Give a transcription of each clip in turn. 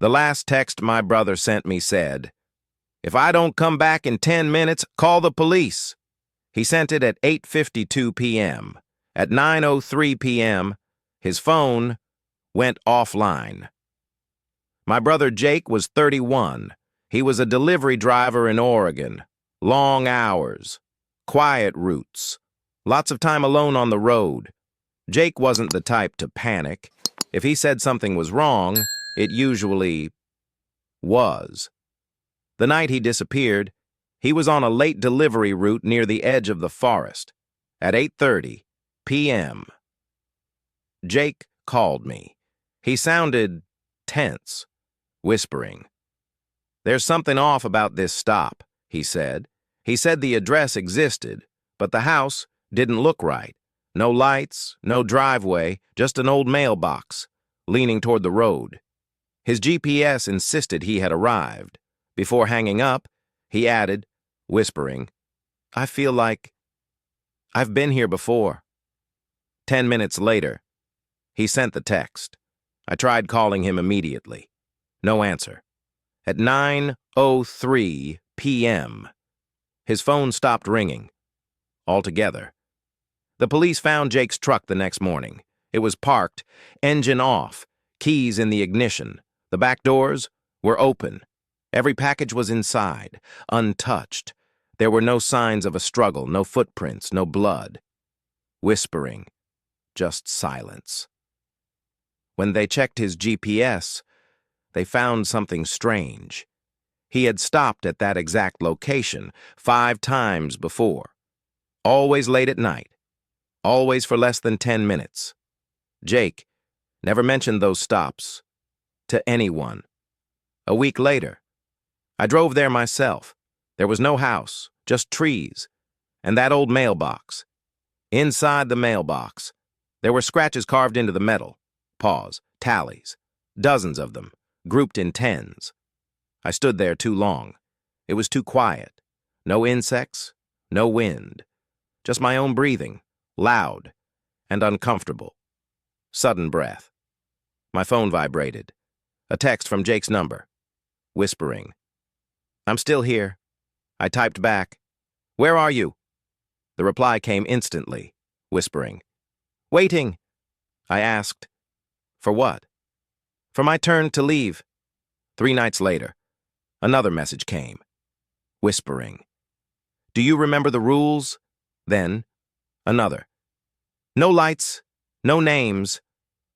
The last text my brother sent me said, "If I don't come back in 10 minutes, call the police." He sent it at 8:52 p.m. At 9:03 p.m., his phone went offline. My brother Jake was 31. He was a delivery driver in Oregon. Long hours, quiet routes, lots of time alone on the road. Jake wasn't the type to panic. If he said something was wrong, it usually was. The night he disappeared, he was on a late delivery route near the edge of the forest. At 8:30 p.m., Jake called me. He sounded tense, whispering. "There's something off about this stop," he said. He said the address existed, but the house didn't look right. No lights, no driveway, just an old mailbox, leaning toward the road. His GPS insisted he had arrived. Before hanging up, he added, whispering, "I feel like I've been here before." 10 minutes later, he sent the text. I tried calling him immediately. No answer. At 9:03 p.m., his phone stopped ringing altogether. The police found Jake's truck the next morning. It was parked, engine off, keys in the ignition. The back doors were open. Every package was inside, untouched. There were no signs of a struggle, no footprints, no blood. Whispering, just silence. When they checked his GPS, they found something strange. He had stopped at that exact location 5 times before. Always late at night. Always for less than 10 minutes. Jake never mentioned those stops to anyone. A week later, I drove there myself. There was no house, just trees, and that old mailbox. Inside the mailbox, there were scratches carved into the metal. Tallies. Dozens of them, grouped in tens. I stood there too long. It was too quiet. No insects, no wind. Just my own breathing, loud and uncomfortable. Sudden breath. My phone vibrated. A text from Jake's number. Whispering. "I'm still here." I typed back, "Where are you?" The reply came instantly, whispering. "Waiting." I asked, "For what?" "For my turn to leave." 3 nights later, another message came, whispering. "Do you remember the rules?" Then, another. "No lights, no names."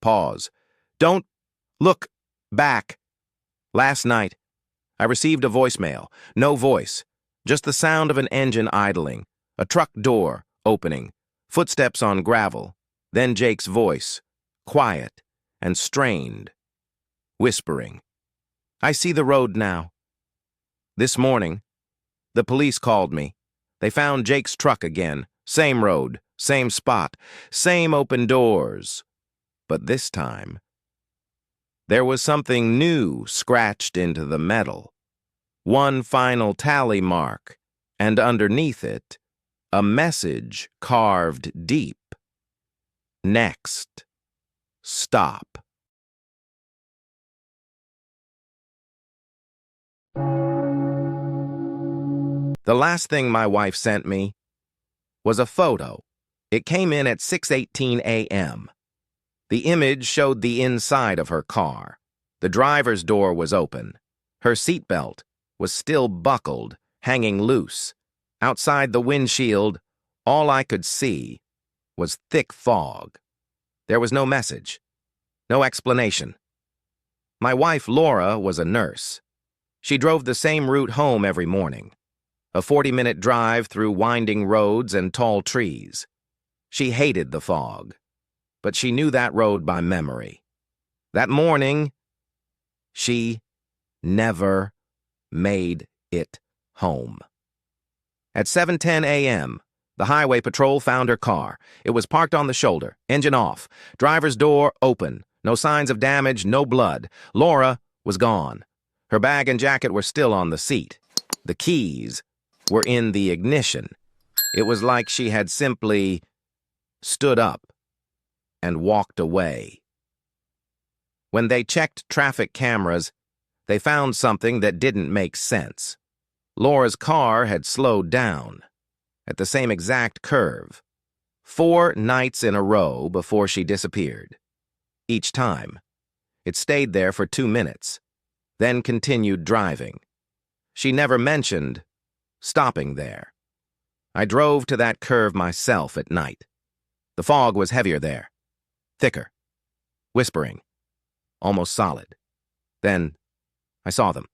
"Don't look back." Last night, I received a voicemail. No voice, just the sound of an engine idling, a truck door opening, footsteps on gravel, then Jake's voice, quiet and strained, whispering. "I see the road now." This morning, the police called me. They found Jake's truck again, same road, same spot, same open doors. But this time, there was something new scratched into the metal. One final tally mark, and underneath it, a message carved deep. Next stop. The last thing my wife sent me was a photo. It came in at 6:18 a.m. The image showed the inside of her car. The driver's door was open. Her seatbelt was still buckled, hanging loose. Outside the windshield, all I could see was thick fog. There was no message, no explanation. My wife, Laura, was a nurse. She drove the same route home every morning. A 40-minute drive through winding roads and tall trees. She hated the fog, but she knew that road by memory. That morning, she never made it home. At 7:10 a.m., the highway patrol found her car. It was parked on the shoulder, engine off, driver's door open, no signs of damage, no blood. Laura was gone. Her bag and jacket were still on the seat. The keys were in the ignition. It was like she had simply stood up and walked away. When they checked traffic cameras, They found something that didn't make sense. Laura's car had slowed down at the same exact curve 4 nights in a row before she disappeared. Each time, it stayed there for 2 minutes, then continued driving. She never mentioned stopping there. I drove to that curve myself at night. The fog was heavier there, thicker, whispering, almost solid. Then I saw them.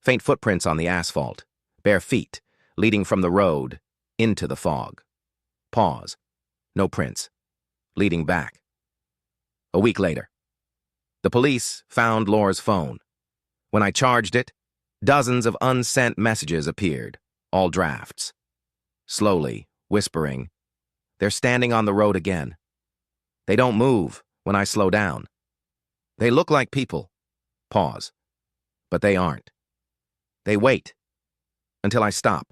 Faint footprints on the asphalt, bare feet leading from the road into the fog. Pause. No prints. Leading back. A week later, the police found Laura's phone. When I charged it, dozens of unsent messages appeared, all drafts. Slowly, whispering, they're standing on the road again. They don't move when I slow down. They look like people. Pause. But they aren't. They wait until I stop.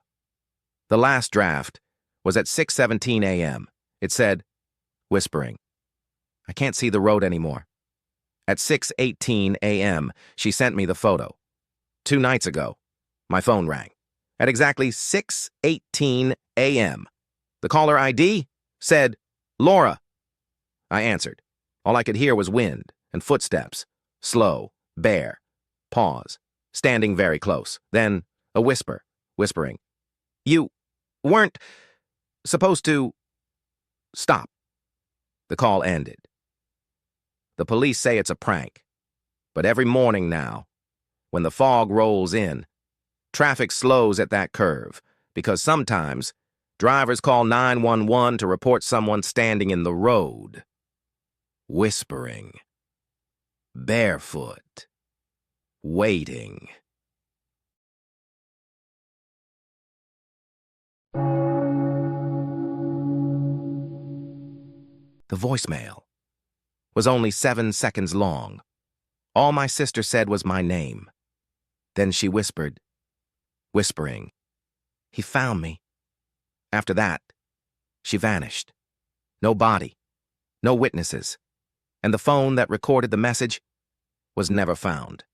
The last draft was at 6:17 a.m. It said, whispering, I can't see the road anymore. At 6:18 a.m., she sent me the photo. 2 nights ago, my phone rang. At exactly 6:18 a.m., the caller ID said, Laura. I answered. All I could hear was wind and footsteps, slow, bare, pause, standing very close. Then a whisper, whispering, you weren't supposed to stop. The call ended. The police say it's a prank, but every morning now, when the fog rolls in, traffic slows at that curve because sometimes drivers call 911 to report someone standing in the road, whispering, barefoot, waiting. The voicemail was only 7 seconds long. All my sister said was my name. Then she whispered, whispering, he found me. After that, she vanished. No body, no witnesses, and the phone that recorded the message was never found.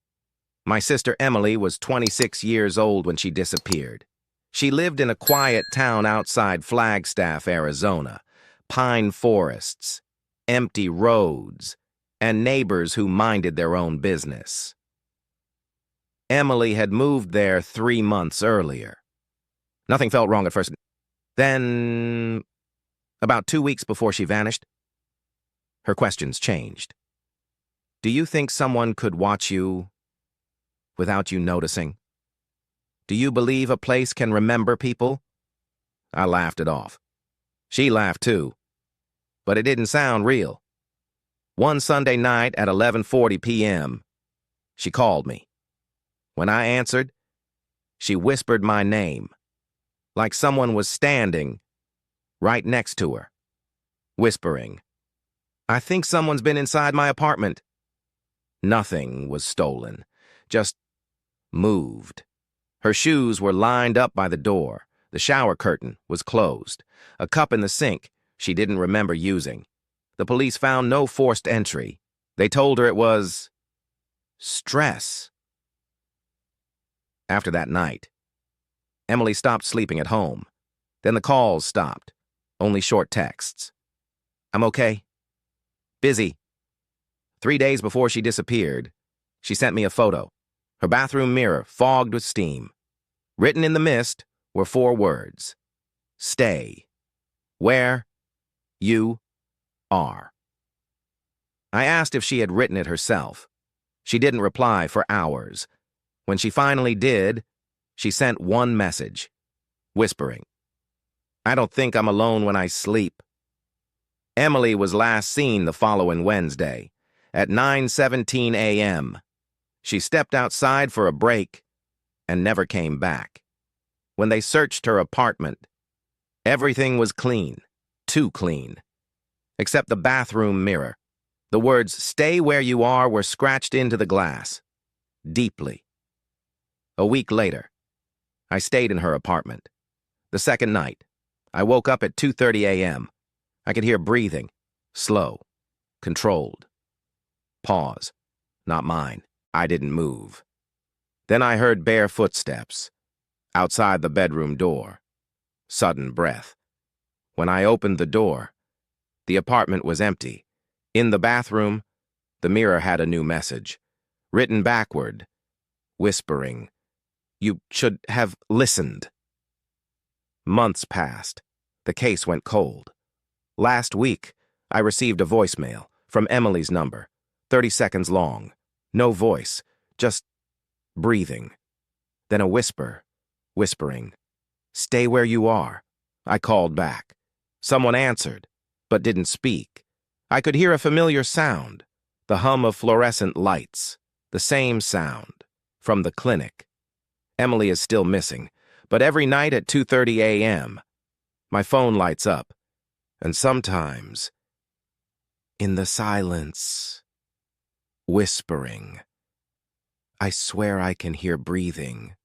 My sister Emily was 26 years old when she disappeared. She lived in a quiet town outside Flagstaff, Arizona. Pine forests, empty roads, and neighbors who minded their own business. Emily had moved there 3 months earlier. Nothing felt wrong at first. Then, about 2 weeks before she vanished, her questions changed. Do you think someone could watch you without you noticing? Do you believe a place can remember people? I laughed it off. She laughed too, but it didn't sound real. One Sunday night at 11:40 p.m., she called me. When I answered, she whispered my name, like someone was standing right next to her, whispering, I think someone's been inside my apartment. Nothing was stolen, just moved. Her shoes were lined up by the door. The shower curtain was closed. A cup in the sink she didn't remember using. The police found no forced entry. They told her it was stress. After that night, Emily stopped sleeping at home. Then the calls stopped. Only short texts. I'm okay. Busy. 3 days before she disappeared, she sent me a photo. Her bathroom mirror fogged with steam. Written in the mist were 4 words. Stay. Where you are. I asked if she had written it herself. She didn't reply for hours. When she finally did, she sent one message, whispering, I don't think I'm alone when I sleep. Emily was last seen the following Wednesday at 9:17 a.m. She stepped outside for a break and never came back. When they searched her apartment, everything was clean, too clean, except the bathroom mirror. The words, stay where you are, were scratched into the glass, deeply. A week later, I stayed in her apartment. The second night, I woke up at 2:30 a.m. I could hear breathing, slow, controlled. Pause. Not mine. I didn't move. Then I heard bare footsteps outside the bedroom door. Sudden breath. When I opened the door, the apartment was empty. In the bathroom, the mirror had a new message, written backward, whispering, "You should have listened." Months passed. The case went cold. Last week, I received a voicemail from Emily's number, 30 seconds long. No voice, just breathing. Then a whisper, whispering, "Stay where you are." I called back. Someone answered, but didn't speak. I could hear a familiar sound, the hum of fluorescent lights, the same sound, from the clinic. Emily is still missing, but every night at 2:30 a.m., my phone lights up, and sometimes, in the silence, whispering. I swear I can hear breathing.